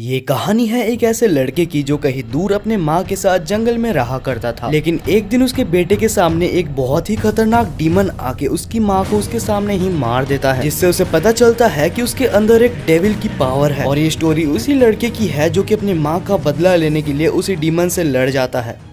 ये कहानी है एक ऐसे लड़के की जो कहीं दूर अपने माँ के साथ जंगल में रहा करता था। लेकिन एक दिन उसके बेटे के सामने एक बहुत ही खतरनाक डीमन आके उसकी माँ को उसके सामने ही मार देता है, जिससे उसे पता चलता है कि उसके अंदर एक डेविल की पावर है। और ये स्टोरी उसी लड़के की है जो कि अपनी माँ का बदला लेने के लिए उसी डीमन से लड़ जाता है।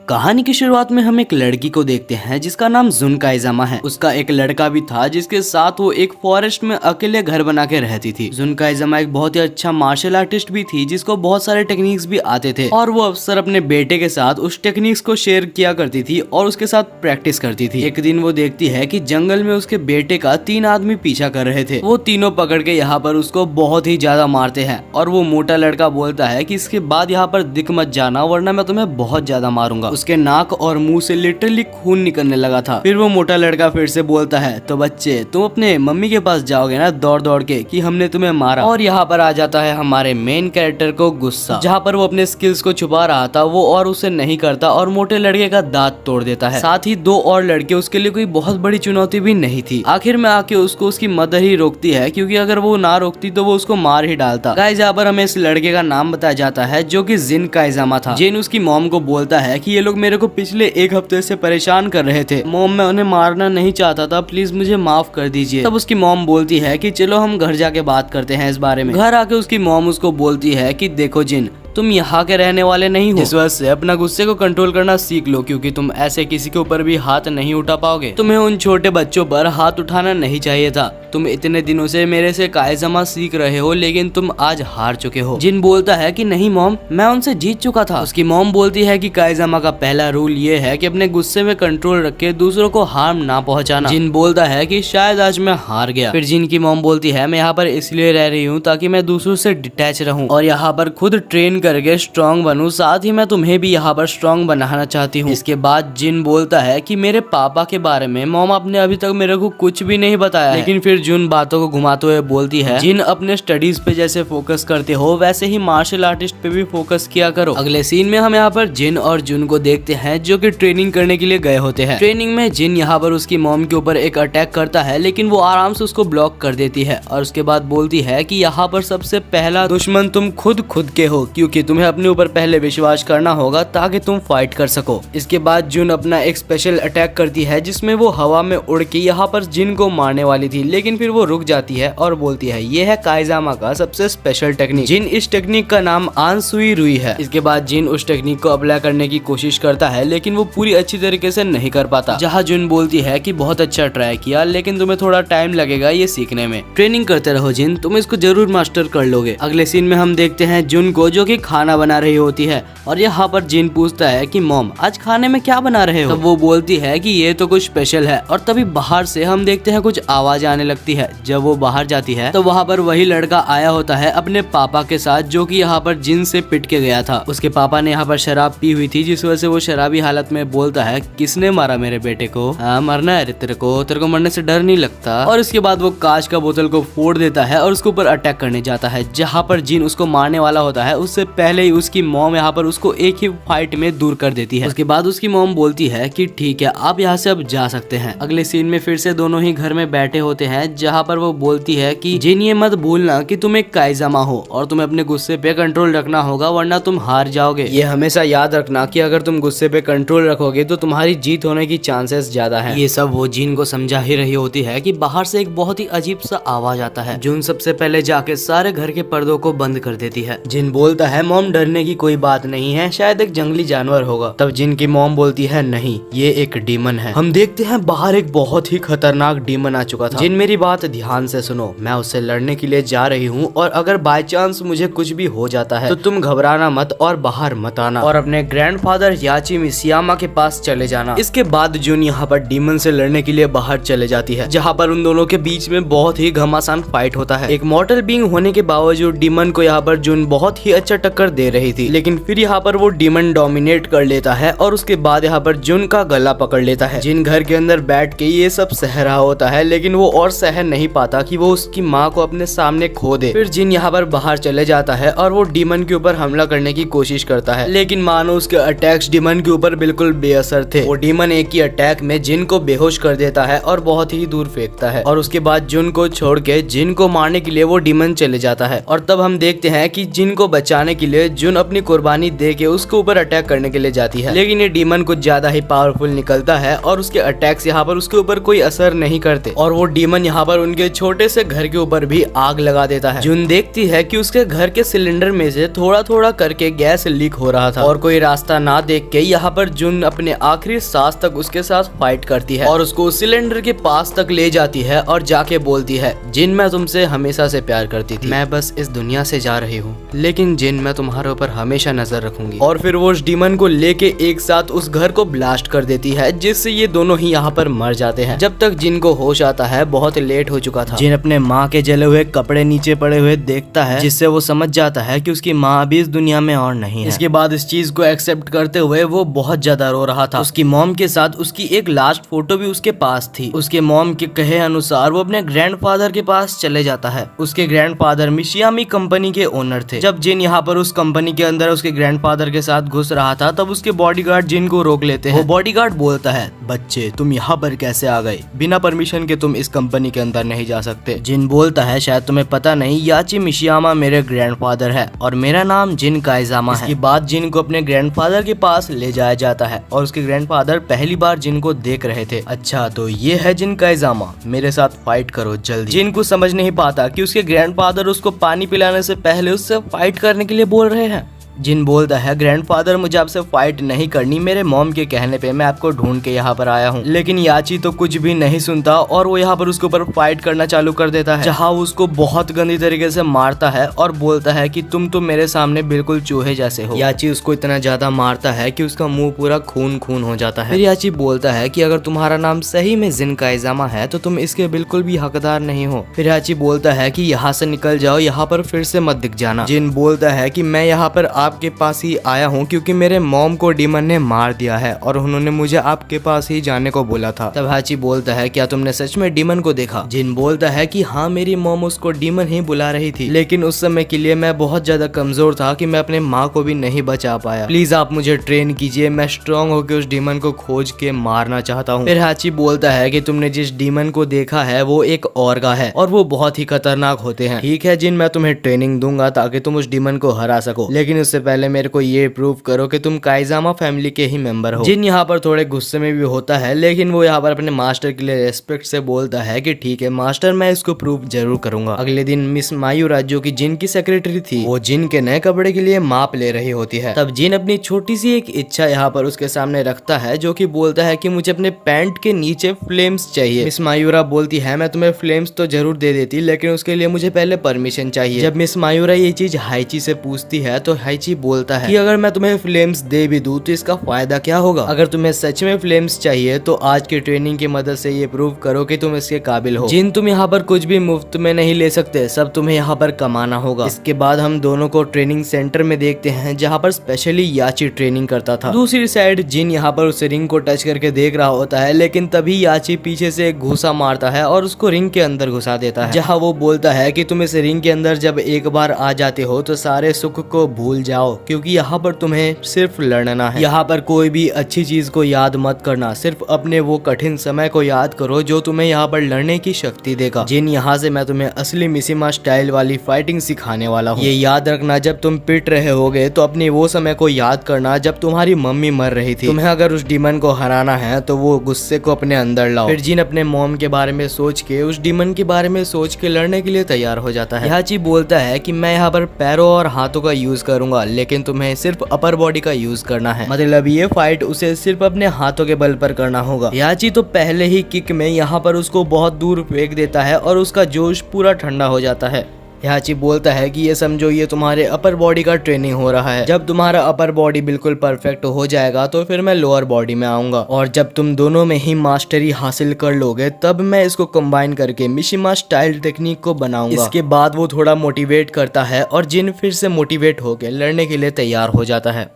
कहानी की शुरुआत में हम एक लड़की को देखते हैं जिसका नाम जुन काइजामा है। उसका एक लड़का भी था जिसके साथ वो एक फॉरेस्ट में अकेले घर बना के रहती थी। जुन काइजामा एक बहुत ही अच्छा मार्शल आर्टिस्ट भी थी जिसको बहुत सारे टेक्निक्स भी आते थे और वो अक्सर अपने बेटे के साथ उस टेक्निक्स को शेयर किया करती थी और उसके साथ प्रैक्टिस करती थी। एक दिन वो देखती है कि जंगल में उसके बेटे का 3 आदमी पीछा कर रहे थे। वो तीनों पकड़ के यहाँ पर उसको बहुत ही ज्यादा मारते हैं और वो मोटा लड़का बोलता है कि इसके बाद यहाँ पर दिख मत जाना वरना मैं तुम्हें बहुत ज्यादा मारूंगा। उसके नाक और मुंह से लिटरली खून निकलने लगा था। फिर वो मोटा लड़का फिर से बोलता है, तो बच्चे तुम अपने मम्मी के पास जाओगे ना दौड़ दौड़ के कि हमने तुम्हें मारा। और यहाँ पर आ जाता है हमारे मेन कैरेक्टर को गुस्सा। जहाँ पर वो अपने स्किल्स को छुपा रहा था वो और उसे नहीं करता और मोटे लड़के का दांत तोड़ देता है। साथ ही 2 और लड़के उसके लिए कोई बहुत बड़ी चुनौती भी नहीं थी। आखिर में आके उसको उसकी मदर ही रोकती है, क्योंकि अगर वो ना रोकती तो वो उसको मार ही डालता। गाइस यहाँ पर हमें इस लड़के का नाम बताया जाता है जो कि जिन काइजामा था। जिन उसकी मॉम को बोलता है कि ये लोग मेरे को पिछले 1 हफ्ते से परेशान कर रहे थे। मॉम मैं उन्हें मारना नहीं चाहता था, प्लीज मुझे माफ कर दीजिए। तब उसकी मॉम बोलती है कि चलो हम घर जाके बात करते हैं इस बारे में। घर आके उसकी मॉम उसको बोलती है कि देखो जिन, तुम यहाँ के रहने वाले नहीं हो, इस वजह से अपना गुस्से को कंट्रोल करना सीख लो, क्योंकि तुम ऐसे किसी के ऊपर भी हाथ नहीं उठा पाओगे। तुम्हें उन छोटे बच्चों पर हाथ उठाना नहीं चाहिए था। तुम इतने दिनों से मेरे से काइजामा सीख रहे हो लेकिन तुम आज हार चुके हो। जिन बोलता है कि नहीं मॉम, मैं उनसे जीत चुका था। उसकी मॉम बोलती है कि काइजामा का पहला रूल ये है कि अपने गुस्से में कंट्रोल रख के दूसरों को हार्म ना पहुंचाना। जिन बोलता है कि शायद आज मैं हार गया। फिर जिन की मॉम बोलती है, मैं यहाँ पर इसलिए रह रही हूँ ताकि मैं दूसरों से डिटैच रहूं और यहाँ पर खुद ट्रेन करके स्ट्रॉन्ग बनूं, साथ ही मैं तुम्हें भी यहाँ पर स्ट्रॉन्ग बनाना चाहती हूँ। इसके बाद जिन बोलता है कि मेरे पापा के बारे में मॉम आपने अभी तक मेरे को कुछ भी नहीं बताया है। लेकिन फिर जुन बातों को घुमाते हुए बोलती है, जिन अपने स्टडीज पे जैसे फोकस करते हो वैसे ही मार्शल आर्टिस्ट पे भी फोकस किया करो। अगले सीन में हम यहाँ पर जिन और जुन को देखते हैं जो कि ट्रेनिंग करने के लिए गए होते हैं। ट्रेनिंग में जिन यहाँ पर उसकी मॉम के ऊपर एक अटैक करता है लेकिन वो आराम से उसको ब्लॉक कर देती है और उसके बाद बोलती है कि यहाँ पर सबसे पहला दुश्मन तुम खुद के हो, क्योंकि तुम्हें अपने ऊपर पहले विश्वास करना होगा ताकि तुम फाइट कर सको। इसके बाद जुन अपना एक स्पेशल अटैक करती है जिसमें वो हवा में उड़ के यहाँ पर जिन को मारने वाली थी, लेकिन फिर वो रुक जाती है और बोलती है ये है काइजामा का सबसे स्पेशल टेक्निक। जिन इस टेक्निक का नाम आनसुई रुई है। इसके बाद जिन उस टेक्निक को अप्लाई करने की कोशिश करता है लेकिन वो पूरी अच्छी तरीके से नहीं कर पाता। जहाँ जुन बोलती है कि बहुत अच्छा ट्राई किया लेकिन तुम्हें थोड़ा टाइम लगेगा ये सीखने में। ट्रेनिंग करते रहो जिन, तुम इसको जरूर मास्टर कर लोगे। अगले सीन में हम देखते हैं जुन को जो कि खाना बना रही होती है और यहाँ पर जिन पूछता है कि मॉम आज खाने में क्या बना रहे हो। तब वो बोलती है कि ये तो कुछ स्पेशल है और तभी बाहर से हम देखते हैं कुछ आवाज आने लगती है। जब वो बाहर जाती है तो वहाँ पर वही लड़का आया होता है अपने पापा के साथ जो कि यहाँ पर जिन से पिट के गया था। उसके पापा ने यहाँ पर शराब पी हुई थी जिस वजह से वो शराबी हालत में बोलता है, किसने मारा मेरे बेटे को? मरना है तेरे को मरने से डर नहीं लगता। और उसके बाद वो कांच का बोतल को फोड़ देता है और उसके ऊपर अटैक करने जाता है। जहाँ पर जिन उसको मारने वाला होता है उससे पहले ही उसकी मॉम यहाँ पर उसको एक ही फाइट में दूर कर देती है। उसके बाद उसकी मॉम बोलती है कि ठीक है आप यहाँ से अब जा सकते हैं। अगले सीन में फिर से दोनों ही घर में बैठे होते हैं जहाँ पर वो बोलती है कि जिन ये मत भूलना कि तुम एक काइजामा हो और तुम्हें अपने गुस्से पे कंट्रोल रखना होगा वरना तुम हार जाओगे। ये हमेशा याद रखना कि अगर तुम गुस्से पे कंट्रोल रखोगे तो तुम्हारी जीत होने की चांसेस ज्यादा है। ये सब वो जिन को समझा ही रही होती है कि बाहर से एक बहुत ही अजीब सा आवाज आता है। जुन सबसे पहले जाके सारे घर के पर्दों को बंद कर देती है। जिन बोलता है मॉम डरने की कोई बात नहीं है, शायद एक जंगली जानवर होगा। तब जिन की मॉम बोलती है नहीं ये एक डीमन है। हम देखते हैं बाहर एक बहुत ही खतरनाक डीमन आ चुका था। जिन मेरी बात ध्यान से सुनो, मैं उससे लड़ने के लिए जा रही हूँ और अगर बाय चांस मुझे कुछ भी हो जाता है तो तुम घबराना मत और बाहर मत आना और अपने ग्रैंडफादर याची मिसियामा के पास चले जाना। इसके बाद जुन यहाँ पर डीमन से लड़ने के लिए बाहर चले जाती है जहाँ पर उन दोनों के बीच में बहुत ही घमासान फाइट होता है। एक मॉर्टल बीइंग होने के बावजूद डीमन को यहाँ पर जुन बहुत ही अच्छा टक्कर दे रही थी, लेकिन फिर यहाँ पर वो डीमन डोमिनेट कर लेता है और उसके बाद यहाँ पर जुन का गला पकड़ लेता है। जिन घर के अंदर बैठ के ये सब सह रहा होता है, लेकिन वो और सह नहीं पाता कि वो उसकी माँ को अपने सामने खो दे। फिर जिन यहाँ पर बाहर चले जाता है और वो डीमन के ऊपर हमला करने की कोशिश करता है, लेकिन मानो उसके अटैक्स डीमन के ऊपर बिल्कुल बेअसर थे। वो डीमन एक ही अटैक में जिन को बेहोश कर देता है और बहुत ही दूर फेंकता है, और उसके बाद जुन को छोड़ के जिन को मारने के लिए वो डीमन चले जाता है। और तब हम देखते हैं कि जिन को बचाने के लिए जुन अपनी कुर्बानी दे के उसके ऊपर अटैक करने के लिए जाती है, लेकिन ये डीमन कुछ ज्यादा ही पावरफुल निकलता है और उसके अटैक्स यहाँ पर उसके ऊपर कोई असर नहीं करते, और वो डीमन यहाँ पर उनके छोटे से घर के ऊपर भी आग लगा देता है। जुन देखती है कि उसके घर के सिलेंडर में से थोड़ा थोड़ा करके गैस लीक हो रहा था, और कोई रास्ता ना देख के यहाँ पर जुन अपने आखिरी सांस तक उसके साथ फाइट करती है और उसको सिलेंडर के पास तक ले जाती है और जाके बोलती है, जिन मैं तुमसे हमेशा से प्यार करती थी, मैं बस इस दुनिया से जा रही हूँ, लेकिन जिन मैं तुम्हारे ऊपर हमेशा नजर रखूंगी। और फिर वो उस डीमन को लेके एक साथ उस घर को ब्लास्ट कर देती है, जिससे ये दोनों ही यहाँ पर मर जाते हैं। जब तक जिन को होश आता है बहुत लेट हो चुका था। जिन अपने माँ के जले हुए कपड़े नीचे पड़े हुए देखता है, जिससे वो समझ जाता है कि उसकी माँ अभी इस दुनिया में और नहीं है। इसके बाद इस चीज को एक्सेप्ट करते हुए वो बहुत ज्यादा रो रहा था। उसकी मॉम के साथ उसकी एक लास्ट फोटो भी उसके पास थी। उसके मॉम के कहे अनुसार वो अपने ग्रैंडफादर के पास चले जाता है। उसके ग्रैंडफादर मिशियामी कंपनी के ओनर थे। जब जिन यहाँ पर उस कंपनी के अंदर उसके ग्रैंडफादर के साथ घुस रहा था, तब उसके बॉडीगार्ड जिन को रोक लेते हैं। वो बॉडीगार्ड बोलता है, बच्चे तुम यहाँ पर कैसे आ गए? बिना परमिशन के तुम इस कंपनी के अंदर नहीं जा सकते। जिन बोलता है, शायद तुम्हें पता नहीं, याची मिशियामा मेरे ग्रैंडफादर है और मेरा नाम जिन काइजामा है। इसके बाद जिन को अपने ग्रैंडफादर के पास ले जाया जाता है और उसके ग्रैंडफादर पहली बार जिन को देख रहे थे। अच्छा तो ये है जिन काइजामा, मेरे साथ फाइट करो जल्दी। जिन को समझ नहीं पाता कि उसके ग्रैंडफादर उसको पानी पिलाने से पहले उससे फाइट करने के लिए बोल रहे हैं। जिन बोलता है, ग्रैंडफादर मुझे आपसे फाइट नहीं करनी, मेरे मॉम के कहने पे मैं आपको ढूंढ के यहाँ पर आया हूँ। लेकिन याची तो कुछ भी नहीं सुनता और वो यहाँ पर उसके ऊपर फाइट करना चालू कर देता है, जहाँ वो उसको बहुत गंदी तरीके से मारता है और बोलता है कि तुम तो मेरे सामने बिल्कुल चूहे जैसे हो। याची उसको इतना ज्यादा मारता है कि उसका मुंह पूरा खून खून हो जाता है। फिर याची बोलता है कि अगर तुम्हारा नाम सही में जिन काइजामा है तो तुम इसके बिल्कुल भी हकदार नहीं हो। फिर याची बोलता है कि यहाँ से निकल जाओ, यहाँ पर फिर से मत दिख जाना। जिन बोलता है कि मैं यहाँ पर आपके पास ही आया हूँ क्योंकि मेरे मॉम को डीमन ने मार दिया है और उन्होंने मुझे आपके पास ही जाने को बोला था। तब हाची बोलता है, क्या तुमने सच में डीमन को देखा? जिन बोलता है कि हाँ, मेरी मॉम उसको डीमन ही बुला रही थी, लेकिन उस समय के लिए मैं बहुत ज्यादा कमजोर था कि मैं अपने माँ को भी नहीं बचा पाया। प्लीज आप मुझे ट्रेन कीजिए, मैं स्ट्रॉन्ग होकर उस डीमन को खोज के मारना चाहता हूँ। फिर हाची बोलता है कि तुमने जिस डीमन को देखा है वो एक ऑर्गा है और वो बहुत ही खतरनाक होते हैं। ठीक है जिन, मैं तुम्हें ट्रेनिंग दूंगा ताकि तुम उस डीमन को हरा सको, लेकिन उससे पहले मेरे को ये प्रूव करो कि तुम काइजामा फैमिली के ही मेंबर हो। जिन यहाँ पर थोड़े गुस्से में भी होता है, लेकिन वो यहाँ पर अपने मास्टर के लिए रेस्पेक्ट से बोलता है कि ठीक है मास्टर, मैं इसको प्रूव जरूर करूंगा। अगले दिन मिस मायूरा जो कि जिन की सेक्रेटरी थी, वो जिन के नए कपड़े के लिए माप ले रही होती है। तब जिन अपनी छोटी सी एक इच्छा यहाँ पर उसके सामने रखता है, जो कि बोलता है कि मुझे अपने पैंट के नीचे फ्लेम्स चाहिए। मिस मायूरा बोलती है, मैं तुम्हें फ्लेम्स तो जरूर दे देती, लेकिन उसके लिए मुझे पहले परमिशन चाहिए। जब मिस मायूरा ये चीज हाइची से पूछती है तो हाइची बोलता है कि अगर मैं तुम्हें फ्लेम्स दे भी दूं तो इसका फायदा क्या होगा? अगर तुम्हें सच में फ्लेम्स चाहिए तो आज की ट्रेनिंग की मदद से ये प्रूव करो कि तुम इसके काबिल हो। जिन, तुम यहाँ पर कुछ भी मुफ्त में नहीं ले सकते, सब तुम्हें यहाँ पर कमाना होगा। इसके बाद हम दोनों को ट्रेनिंग सेंटर में देखते हैं, जहाँ पर स्पेशली याची ट्रेनिंग करता था। दूसरी साइड जिन यहाँ पर उस रिंग को टच करके देख रहा होता है, लेकिन तभी याची पीछे से एक घुसा मारता है और उसको रिंग के अंदर घुसा देता है, जहाँ वो बोलता है कि तुम इस रिंग के अंदर जब एक बार आ जाते हो तो सारे सुख को भूल जाओ, क्योंकि यहाँ पर तुम्हें सिर्फ लड़ना है। यहाँ पर कोई भी अच्छी चीज को याद मत करना, सिर्फ अपने वो कठिन समय को याद करो जो तुम्हें यहाँ पर लड़ने की शक्ति देगा। जिन, यहाँ से मैं तुम्हें असली मिसिमा स्टाइल वाली फाइटिंग सिखाने वाला हूँ। ये याद रखना, जब तुम पिट रहे होगे तो अपने वो समय को याद करना जब तुम्हारी मम्मी मर रही थी। तुम्हें अगर उस डीमन को हराना है तो वो गुस्से को अपने अंदर लाओ। फिर जिन अपने मॉम के बारे में सोच के, उस डीमन के बारे में सोच के लड़ने के लिए तैयार हो जाता है। याची बोलता है कि मैं यहाँ पर पैरों और हाथों का यूज करूंगा, लेकिन तुम्हें सिर्फ अपर बॉडी का यूज करना है। मतलब ये फाइट उसे सिर्फ अपने हाथों के बल पर करना होगा। याची तो पहले ही किक में यहाँ पर उसको बहुत दूर फेंक देता है और उसका जोश पूरा ठंडा हो जाता है। याची बोलता है कि ये समझो ये तुम्हारे अपर बॉडी का ट्रेनिंग हो रहा है। जब तुम्हारा अपर बॉडी बिल्कुल परफेक्ट हो जाएगा तो फिर मैं लोअर बॉडी में आऊंगा, और जब तुम दोनों में ही मास्टरी हासिल कर लोगे तब मैं इसको कंबाइन करके मिशिमा स्टाइल टेक्निक को बनाऊंगा। इसके बाद वो थोड़ा मोटिवेट करता है और जिन फिर से मोटिवेट होकर लड़ने के लिए तैयार हो जाता है।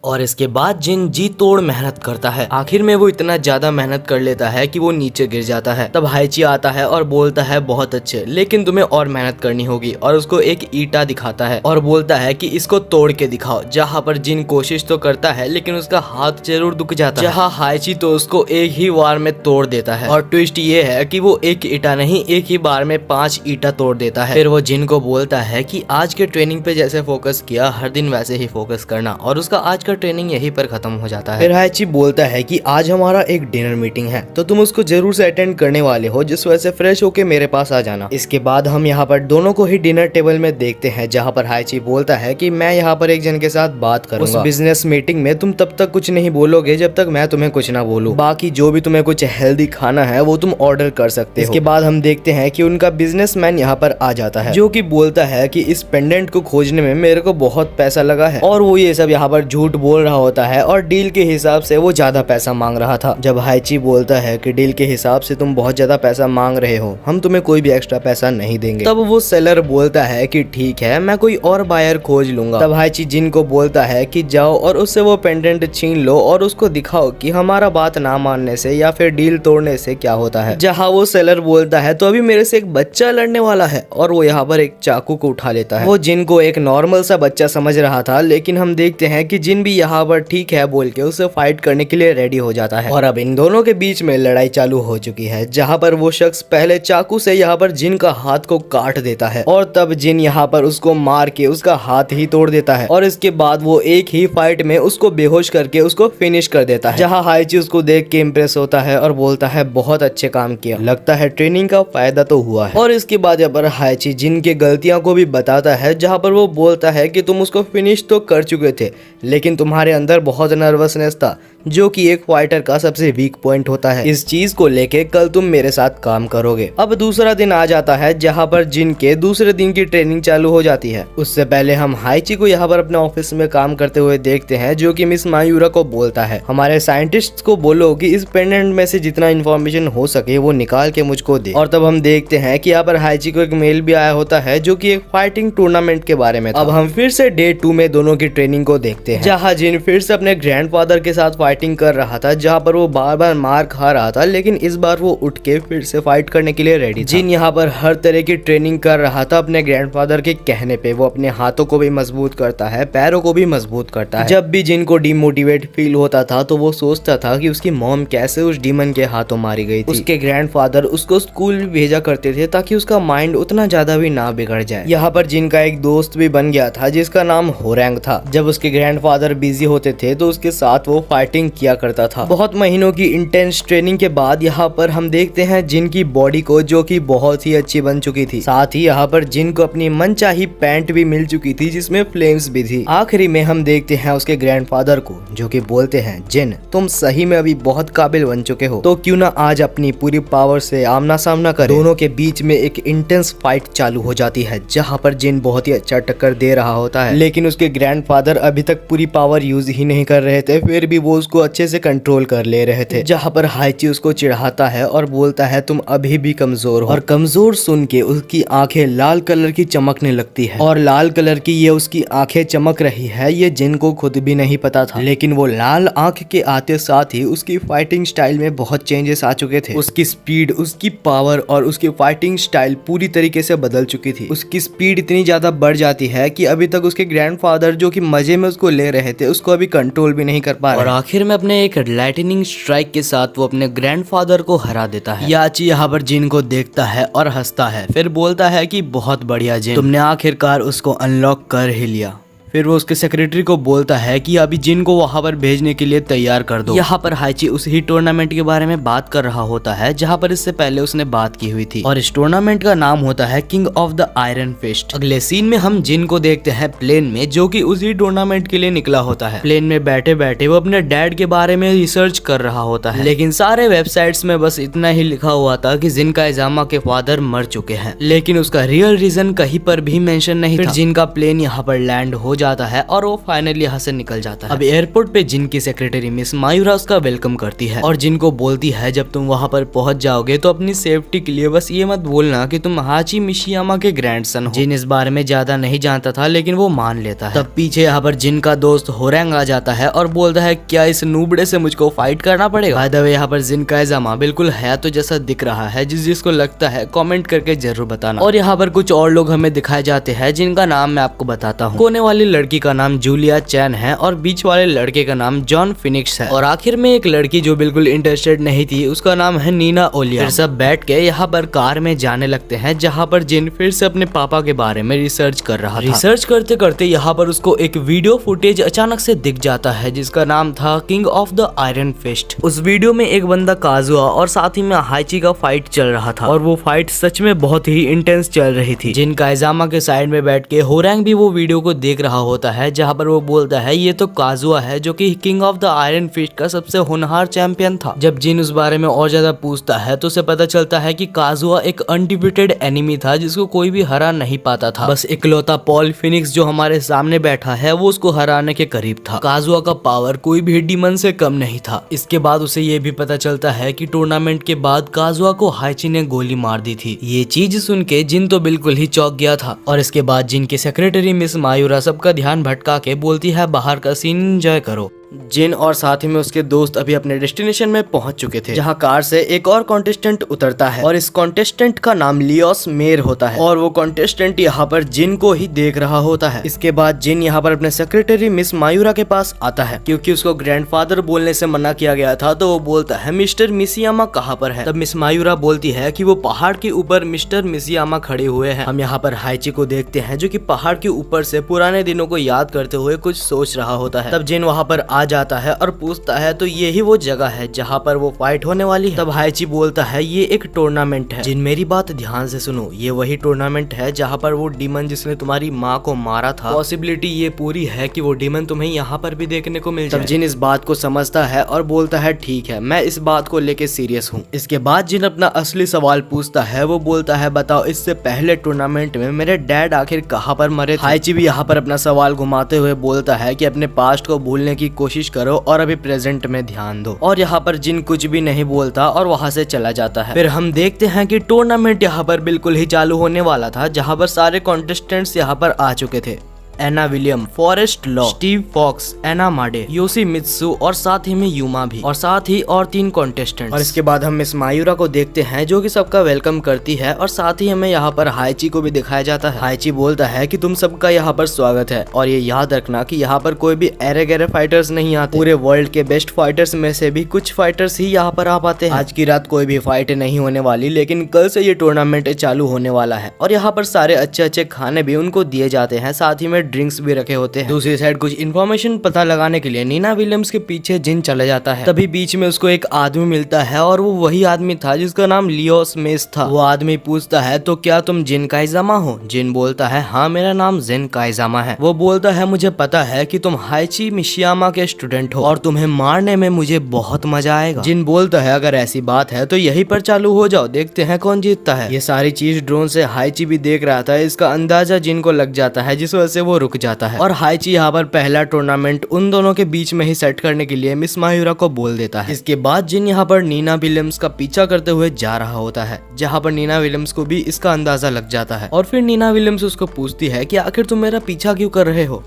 और इसके बाद जिन जी तोड़ मेहनत करता है। आखिर में वो इतना ज्यादा मेहनत कर लेता है कि वो नीचे गिर जाता है। तब हाइची आता है और बोलता है बहुत अच्छे, लेकिन तुम्हें और मेहनत करनी होगी, और उसको एक ईटा दिखाता है और बोलता है कि इसको तोड़ के दिखाओ। जहाँ पर जिन कोशिश तो करता है लेकिन उसका हाथ जरूर दुख जाता है। जहाँ हाइची तो उसको एक ही बार में तोड़ देता है, और ट्विस्ट ये है कि वो एक ईटा नहीं, एक ही बार में 5 ईटा तोड़ देता है। फिर वो जिन को बोलता है कि आज के ट्रेनिंग पे जैसे फोकस किया हर दिन वैसे ही फोकस करना, और उसका आज का ट्रेनिंग यहीं पर खत्म हो जाता है। फिर हाइची बोलता है कि आज हमारा एक डिनर मीटिंग है तो तुम उसको जरूर से अटेंड करने वाले हो, जिस वजह से फ्रेश होके मेरे पास आ जाना। इसके बाद हम यहाँ पर दोनों को ही डिनर टेबल में देखते हैं, जहाँ पर हाइची बोलता है कि मैं यहाँ पर एक जन के साथ बात करूंगा। उस बिजनेस मीटिंग में तुम तब तक कुछ नहीं बोलोगे जब तक मैं तुम्हें कुछ ना बोलूं। बाकी जो भी तुम्हें कुछ हेल्दी खाना है वो तुम ऑर्डर कर सकते हो। इसके बाद हम देखते हैं कि उनका बिजनेसमैन यहाँ पर आ जाता है, जो कि बोलता है कि इस पेंडेंट को खोजने में मेरे को बहुत पैसा लगा है, और वो ये सब यहाँ पर झूठ बोल रहा होता है और डील के हिसाब से वो ज्यादा पैसा मांग रहा था। जब हाइची बोलता है कि डील के हिसाब से तुम बहुत ज्यादा पैसा मांग रहे हो, हम तुम्हें कोई भी एक्स्ट्रा पैसा नहीं देंगे। तब वो सेलर बोलता है कि ठीक है, मैं कोई और बायर खोज लूंगा। तब हाइची जिन को बोलता है कि जाओ और उससे वो पेंडेंट छीन लो और उसको दिखाओ कि हमारा बात ना मानने से या फिर डील तोड़ने से क्या होता है। जहाँ वो सेलर बोलता है तो अभी मेरे से एक बच्चा लड़ने वाला है, और वो यहाँ पर एक चाकू को उठा लेता है। वो जिन को एक नॉर्मल सा बच्चा समझ रहा था, लेकिन हम देखते हैं कि जिन भी यहाँ पर ठीक है बोल के उसे फाइट करने के लिए रेडी हो जाता है। और अब इन दोनों के बीच में लड़ाई चालू हो चुकी है, जहाँ पर वो शख्स पहले चाकू से यहाँ पर जिन का हाथ को काट देता है, और तब जिन यहाँ पर उसको मार के उसका हाथ ही तोड़ देता है, और इसके बाद वो एक ही फाइट में उसको बेहोश करके उसको फिनिश कर देता है। जहाँ हाइची उसको देख के इम्प्रेस होता है और बोलता है बहुत अच्छे काम किया, लगता है ट्रेनिंग का फायदा तो हुआ है। और इसके बाद यहाँ पर हाइची जिन के गलतियां को भी बताता है, जहाँ पर वो बोलता है कि तुम उसको फिनिश तो कर चुके थे, लेकिन तुम्हारे अंदर बहुत नर्वसनेस था, जो कि एक फाइटर का सबसे वीक पॉइंट होता है। इस चीज को लेके कल तुम मेरे साथ काम करोगे। अब दूसरा दिन आ जाता है, जहाँ पर जिन के दूसरे दिन की ट्रेनिंग चालू हो जाती है। उससे पहले हम हाइची को यहाँ पर अपने ऑफिस में काम करते हुए देखते हैं, जो कि मिस मायूरा को बोलता है हमारे साइंटिस्ट को बोलो कि इस पेंडेंट में से जितना इन्फॉर्मेशन हो सके वो निकाल के मुझको दे। और तब हम देखते हैं कि यहाँ पर हाइची को एक मेल भी आया होता है, जो कि एक फाइटिंग टूर्नामेंट के बारे में था। अब हम फिर से डे 2 में दोनों की ट्रेनिंग को देखते हैं, जहाँ जिन फिर से अपने ग्रैंडफादर के साथ फाइटिंग कर रहा था, जहाँ पर वो बार बार मार खा रहा था, लेकिन इस बार वो उठ के फिर से फाइट करने के लिए रेडी था। जिन यहाँ पर हर तरह की ट्रेनिंग कर रहा था अपने ग्रैंडफादर के कहने पे। वो अपने हाथों को भी मजबूत करता है, पैरों को भी मजबूत करता है। जब भी जिन को डिमोटिवेट फील होता था तो वो सोचता था कि उसकी मॉम कैसे उस डीमन के हाथों मारी गई थी। उसके ग्रैंडफादर उसको स्कूल भेजा करते थे ताकि उसका माइंड उतना ज्यादा भी ना बिगड़ जाए। यहाँ पर जिन का एक दोस्त भी बन गया था, जिसका नाम होरैंग था। जब उसके ग्रैंडफादर बिजी होते थे तो उसके साथ वो फाइटिंग किया करता था। बहुत महीनों की इंटेंस ट्रेनिंग के बाद यहाँ पर हम देखते हैं जिन की बॉडी को, जो कि बहुत ही अच्छी बन चुकी थी। साथ ही यहाँ पर जिन को अपनी मनचाही पैंट भी मिल चुकी थी, जिसमें फ्लेम्स भी थी। आखिरी में हम देखते हैं उसके ग्रैंडफादर को, जो कि बोलते हैं जिन तुम सही में अभी बहुत काबिल बन चुके हो, तो क्यों ना आज अपनी पूरी पावर से आमना सामना करें। दोनों के बीच में एक इंटेंस फाइट चालू हो जाती है, जहाँ पर जिन बहुत ही अच्छा टक्कर दे रहा होता है, लेकिन उसके ग्रैंडफादर अभी तक पूरी पावर यूज ही नहीं कर रहे थे, फिर भी वो उसको अच्छे से कंट्रोल कर ले रहे थे। जहाँ पर हाइची उसको चिढ़ाता है और बोलता है तुम अभी भी कमजोर हो। और कमजोर सुन के उसकी आंखें लाल कलर की चमकने लगती है, और लाल कलर की ये उसकी आंखें चमक रही है ये जिन को खुद भी नहीं पता था। लेकिन वो लाल आंख के आते साथ ही उसकी फाइटिंग स्टाइल में बहुत चेंजेस आ चुके थे। उसकी स्पीड, उसकी पावर और उसकी फाइटिंग स्टाइल पूरी तरीके से बदल चुकी थी। उसकी स्पीड इतनी ज्यादा बढ़ जाती है कि अभी तक उसके ग्रैंडफादर, जो कि मजे में उसको ले रहे थे, उसको अभी कंट्रोल भी नहीं कर पा रहे। और आखिर में अपने एक लाइटनिंग स्ट्राइक के साथ वो अपने ग्रैंडफादर को हरा देता है। याची यहाँ पर जिन को देखता है और हंसता है, फिर बोलता है कि बहुत बढ़िया जिन, तुमने आखिरकार उसको अनलॉक कर ही लिया। फिर वो उसके सेक्रेटरी को बोलता है कि अभी जिन को वहां पर भेजने के लिए तैयार कर दो। यहाँ पर हाइची उस ही टूर्नामेंट के बारे में बात कर रहा होता है जहाँ पर इससे पहले उसने बात की हुई थी, और इस टूर्नामेंट का नाम होता है King of the Iron Fist. अगले सीन में हम जिन को देखते हैं प्लेन में, जो कि उसी टूर्नामेंट के लिए निकला होता है। प्लेन में बैठे बैठे वो अपने डैड के बारे में रिसर्च कर रहा होता है, लेकिन सारे वेबसाइट्स में बस इतना ही लिखा हुआ था कि जिन काइजामा के फादर मर चुके हैं, लेकिन उसका रियल रीजन कहीं पर भी मेंशन नहीं था। जिन का प्लेन यहाँ पर लैंड हो जाता है और वो फाइनली यहाँ से निकल जाता है। अब एयरपोर्ट पे जिन की सेक्रेटरी मिस मायूरा उसका वेलकम करती है और जिन को बोलती है जब तुम वहाँ पर पहुंच जाओगे तो अपनी सेफ्टी के लिए बस ये मत बोलना कि तुम हाची मिशियामा के ग्रैंडसन हो। जिन इस बारे में ज्यादा नहीं जानता था, लेकिन वो मान लेता है। तब पीछे यहाँ पर जिन का दोस्त होरैंग आ जाता है और बोलता है क्या इस नूबड़े से मुझको फाइट करना पड़ेगा। बाय द वे यहाँ पर जिन काइजामा बिल्कुल हयातो जैसा दिख रहा है, जिसको लगता है कमेंट करके जरूर बताना। और यहाँ पर कुछ और लोग हमें दिखाए जाते हैं जिनका नाम मैं आपको बताता हूँ। कोने वाली लड़की का नाम जूलिया चैन है और बीच वाले लड़के का नाम जॉन फिनिक्स है, और आखिर में एक लड़की जो बिल्कुल इंटरेस्टेड नहीं थी उसका नाम है नीना ओलिया। फिर सब बैठ के यहाँ पर कार में जाने लगते हैं जहाँ पर जिन फिर से अपने पापा के बारे में रिसर्च कर रहा था। रिसर्च करते करते यहाँ पर उसको एक वीडियो फुटेज अचानक से दिख जाता है जिसका नाम था King of the Iron Fist. उस वीडियो में एक बंदा काजुआ और साथ ही में हाइची का फाइट चल रहा था, और वो फाइट सच में बहुत ही इंटेंस चल रही थी। जिन काइजामा के साइड में बैठ के होरैंग भी वो वीडियो को देख रहा होता है जहाँ पर वो बोलता है ये तो काजुआ है जो कि King of the Iron Fist का सबसे होनहार चैंपियन था। जब जिन उस बारे में और ज्यादा पूछता है तो उसे पता चलता है कि काजुआ एक अनडिफिटेड एनिमी था जिसको कोई भी हरा नहीं पाता था। बस इकलौता पॉल फिनिक्स जो हमारे सामने बैठा है वो उसको हराने के करीब था। काजुआ का पावर कोई भी डीमन से कम नहीं था। इसके बाद उसे ये भी पता चलता है कि टूर्नामेंट के बाद काजुआ को हाइची ने गोली मार दी थी। ये चीज सुन के जिन तो बिल्कुल ही चौंक गया था, और इसके बाद जिन की सेक्रेटरी मिस मायूरा सबका ध्यान भटका के बोलती है बाहर का सीन एंजॉय करो। जिन और साथ ही में उसके दोस्त अभी अपने डेस्टिनेशन में पहुंच चुके थे, जहां कार से एक और कॉन्टेस्टेंट उतरता है और इस कॉन्टेस्टेंट का नाम लियोस मेयर होता है, और वो कॉन्टेस्टेंट यहाँ पर जिन को ही देख रहा होता है। इसके बाद जिन यहाँ पर अपने सेक्रेटरी मिस मायूरा के पास आता है, क्योंकि उसको ग्रैंडफादर बोलने से मना किया गया था, तो वो बोलता है मिस्टर मिसियामा कहाँ पर है। तब मिस मायूरा बोलती है कि वो पहाड़ के ऊपर मिस्टर मिसियामा खड़े हुए हैं। हम यहाँ पर हाइची को देखते हैं जो कि पहाड़ के ऊपर से पुराने दिनों को याद करते हुए कुछ सोच रहा होता है। तब जिन वहाँ पर आ जाता है और पूछता है तो यही वो जगह है जहाँ पर वो फाइट होने वाली है। तब हाइची बोलता है ये एक टूर्नामेंट है। जिन मेरी बात ध्यान से सुनो, ये वही टूर्नामेंट है जहाँ पर वो डीमन जिसने तुम्हारी माँ को मारा था, पॉसिबिलिटी ये पूरी है कि वो डीमन तुम्हें यहाँ पर भी देखने को मिल जाए। तब जिन इस बात को समझता है और बोलता है ठीक है, मैं इस बात को लेके सीरियस हूँ। इसके बाद जिन अपना असली सवाल पूछता है, वो बोलता है बताओ इससे पहले टूर्नामेंट में मेरे डैड आखिर कहाँ पर मरे थे। हाइची भी यहाँ पर अपना सवाल घुमाते हुए बोलता है कि अपने पास्ट को भूलने की कोशिश करो और अभी प्रेजेंट में ध्यान दो। और यहाँ पर जिन कुछ भी नहीं बोलता और वहाँ से चला जाता है। फिर हम देखते हैं कि टूर्नामेंट यहाँ पर बिल्कुल ही चालू होने वाला था, जहाँ पर सारे कॉन्टेस्टेंट्स यहाँ पर आ चुके थे। Anna William, Forest Law, Steve Fox, Anna माडे, योशी मित्सु और साथ ही में यूमा भी, और साथ ही और 3 कॉन्टेस्टेंट्स। और इसके बाद हम मिस मायूरा को देखते हैं जो कि सबका वेलकम करती है, और साथ ही हमें यहाँ पर हाइची को भी दिखाया जाता है। हाइची बोलता है कि तुम सबका यहाँ पर स्वागत है, और ये याद रखना कि यहाँ पर कोई भी एरे गहरे फाइटर्स नहीं आते। पूरे वर्ल्ड के बेस्ट फाइटर्स में से भी कुछ फाइटर्स ही यहाँ पर आ पाते हैं। आज की रात कोई भी फाइट नहीं होने वाली, लेकिन कल से ये टूर्नामेंट चालू होने वाला है, और यहाँ पर सारे अच्छे अच्छे खाने भी उनको दिए जाते हैं, साथ ही में ड्रिंक्स भी रखे होते हैं। दूसरी साइड कुछ इन्फॉर्मेशन पता लगाने के लिए नीना विलियम्स के पीछे जिन चला जाता है। तभी बीच में उसको एक आदमी मिलता है, और वो वही आदमी था जिसका नाम लियोस मेस था। वो आदमी पूछता है तो क्या तुम जिन काइजामा हो। जिन बोलता है हाँ मेरा नाम जिन काइजामा है। वो बोलता है मुझे पता है कि तुम हाइची मिशियामा के स्टूडेंट हो और तुम्हें मारने में मुझे बहुत मजा आएगा। जिन बोलता है अगर ऐसी बात है तो यहीं पर चालू हो जाओ, देखते हैं कौन जीतता है। ये सारी चीज ड्रोन से हाइची भी देख रहा था, इसका अंदाजा जिन को लग जाता है, जिस वजह से वो रुक जाता है। और हाइची यहाँ पर पहला टूर्नामेंट उन दोनों के बीच में ही सेट करने के लिए मिस मायूरा को बोल देता है। इसके बाद जिन यहाँ पर नीना विलियम्स का पीछा करते हुए जा रहा होता है, जहाँ पर नीना विलियम्स को भी इसका अंदाजा लग जाता है। और फिर नीना विलियम्स उसको पूछती है कि आखिर तुम मेरा पीछा क्यों कर रहे हो।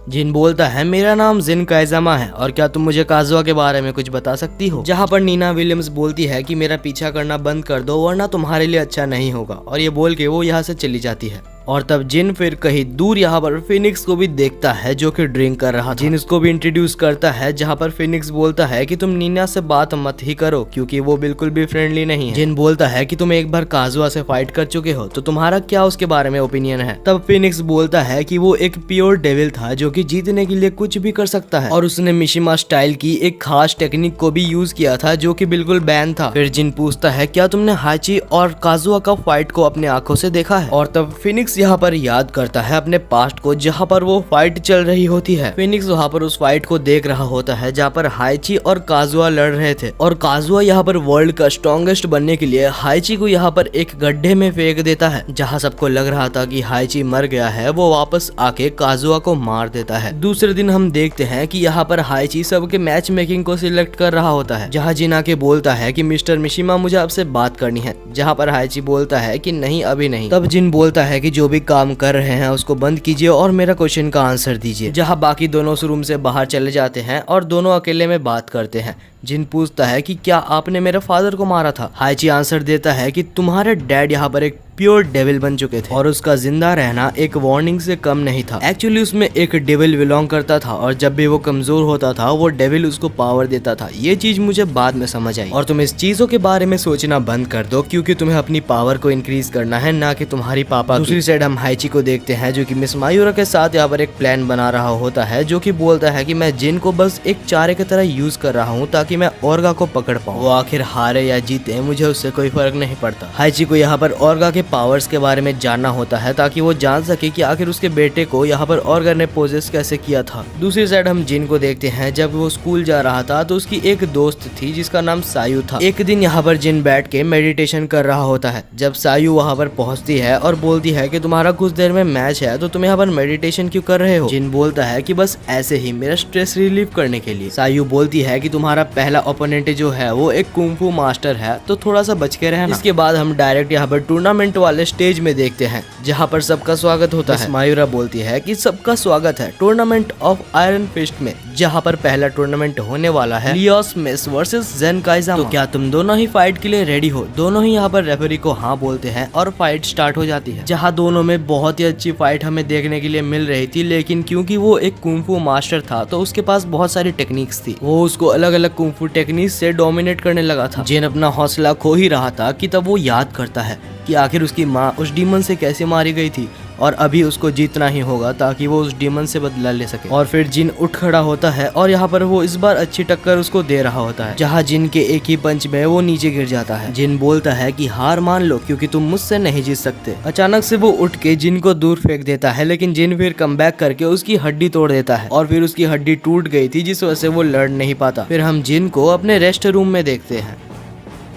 जिन बोलता है मेरा नाम जिन काइजामा है, और क्या तुम मुझे काजुआ के बारे में कुछ बता सकती हो। जहाँ पर नीना विलियम्स बोलती है कि मेरा पीछा करना बंद कर दो वरना तुम्हारे लिए अच्छा नहीं होगा, और ये बोल के वो यहाँ से चली जाती है। और तब जिन फिर कहीं दूर यहाँ पर फिनिक्स को भी देखता है जो कि ड्रिंक कर रहा था। जिन उसको भी इंट्रोड्यूस करता है, जहाँ पर फिनिक्स बोलता है कि तुम नीना से बात मत ही करो क्योंकि वो बिल्कुल भी फ्रेंडली नहीं है। जिन बोलता है कि तुम एक बार काजुआ से फाइट कर चुके हो तो तुम्हारा क्या उसके बारे में ओपिनियन है। तब फिनिक्स बोलता है कि वो एक प्योर डेविल था जो कि जीतने के लिए कुछ भी कर सकता है और उसने मिशिमा स्टाइल की एक खास टेक्निक को भी यूज किया था जो कि बिल्कुल बैन था। फिर जिन पूछता है क्या तुमने हाइची और काजुआ का फाइट को अपने आंखों से देखा है। और तब फिनिक्स यहाँ पर याद करता है अपने पास्ट को जहाँ पर वो फाइट चल रही होती है। फिनिक्स वहाँ पर उस फाइट को देख रहा होता है जहाँ पर हाइची और काजुआ लड़ रहे थे और काजुआ यहाँ पर वर्ल्ड का स्ट्रॉन्गेस्ट बनने के लिए हाइची को यहाँ पर एक गड्ढे में फेंक देता है। जहाँ सबको लग रहा था कि हाइची मर गया है, वो वापस आके काजुआ को मार देता है। दूसरे दिन हम देखते हैं कि यहाँ पर हाइची सबके मैच मेकिंग को सिलेक्ट कर रहा होता है। जहाँ जिन आके बोलता है कि मिस्टर मिशिमा मुझे आपसे बात करनी है, जहाँ पर हाइची बोलता है कि नहीं अभी नहीं। तब जिन बोलता है कि जो भी काम कर रहे हैं उसको बंद कीजिए और मेरा क्वेश्चन का आंसर दीजिए। जहाँ बाकी दोनों उस रूम से बाहर चले जाते हैं और दोनों अकेले में बात करते हैं। जिन पूछता है कि क्या आपने मेरे फादर को मारा था। हाइची आंसर देता है कि तुम्हारे डैड यहाँ पर एक प्योर डेविल बन चुके थे और उसका जिंदा रहना एक वार्निंग से कम नहीं था। एक्चुअली उसमें एक डेविल बिलोंग करता था और जब भी वो कमजोर होता था वो डेविल उसको पावर देता था। ये चीज मुझे बाद में समझ आई और तुम इस चीजों के बारे में सोचना बंद कर दो क्योंकि तुम्हें अपनी पावर को इंक्रीज करना है, ना कि तुम्हारी पापा। दूसरी साइड हम हाइची को देखते हैं जो कि मिस मायूरा के साथ यहाँ पर एक प्लान बना रहा होता है जो कि बोलता है कि मैं जिन को बस एक चारे की तरह यूज कर रहा हूँ ताकि मैं ओर्गा को पकड़ पाऊँ। वो आखिर हारे या जीते मुझे उससे कोई फर्क नहीं पड़ता। हाइची को यहाँ पर ओर्गा के पावर्स के बारे में जानना होता है ताकि वो जान सके कि आखिर उसके बेटे को यहाँ पर ओर्गा ने पोजेस कैसे किया था। दूसरी साइड हम जिन को देखते हैं जब वो स्कूल जा रहा था तो उसकी एक दोस्त थी जिसका नाम सायू था। एक दिन यहाँ पर जिन बैठ के मेडिटेशन कर रहा होता है। जब सायू वहाँ पर पहुँचती है और बोलती है कि तुम्हारा कुछ देर में मैच है तो तुम यहाँ पर मेडिटेशन क्यों कर रहे हो। जिन बोलता है कि बस ऐसे ही मेरा स्ट्रेस रिलीव करने के लिए। सायू बोलती है कि तुम्हारा पहला ओपोनेंट जो है वो एक कुंफू मास्टर है तो थोड़ा सा बच के रहना। इसके बाद हम डायरेक्ट यहाँ पर टूर्नामेंट वाले स्टेज में देखते हैं जहाँ पर सबका स्वागत होता है। मायूरा बोलती है कि सबका स्वागत है टूर्नामेंट ऑफ आयरन फिस्ट में, जहाँ पर पहला टूर्नामेंट होने वाला है लियोस मेस वर्सेस जेन काइजामा। तो क्या तुम दोनों ही फाइट के लिए रेडी हो। दोनों ही यहाँ पर रेफरी को हाँ बोलते हैं और फाइट स्टार्ट हो जाती है, जहाँ दोनों में बहुत ही अच्छी फाइट हमें देखने के लिए मिल रही थी। लेकिन क्योंकि वो एक कुंफू मास्टर था तो उसके पास बहुत सारी टेक्निक्स थी, वो उसको अलग अलग कुंफू टेक्निक्स से डोमिनेट करने लगा था। जेन अपना हौसला खो ही रहा था कि तब वो याद करता है कि आखिर उसकी माँ उस डीमन से कैसे मारी गई थी और अभी उसको जीतना ही होगा ताकि वो उस डीमन से बदला ले सके। और फिर जिन उठ खड़ा होता है और यहाँ पर वो इस बार अच्छी टक्कर उसको दे रहा होता है, जहाँ जिन के एक ही पंच में वो नीचे गिर जाता है। जिन बोलता है कि हार मान लो क्योंकि तुम मुझसे नहीं जीत सकते। अचानक से वो उठ के जिन को दूर फेंक देता है, लेकिन जिन फिर कम बैक करके उसकी हड्डी तोड़ देता है और फिर उसकी हड्डी टूट गई थी जिस वजह से वो लड़ नहीं पाता। फिर हम जिन को अपने रेस्ट रूम में देखते हैं।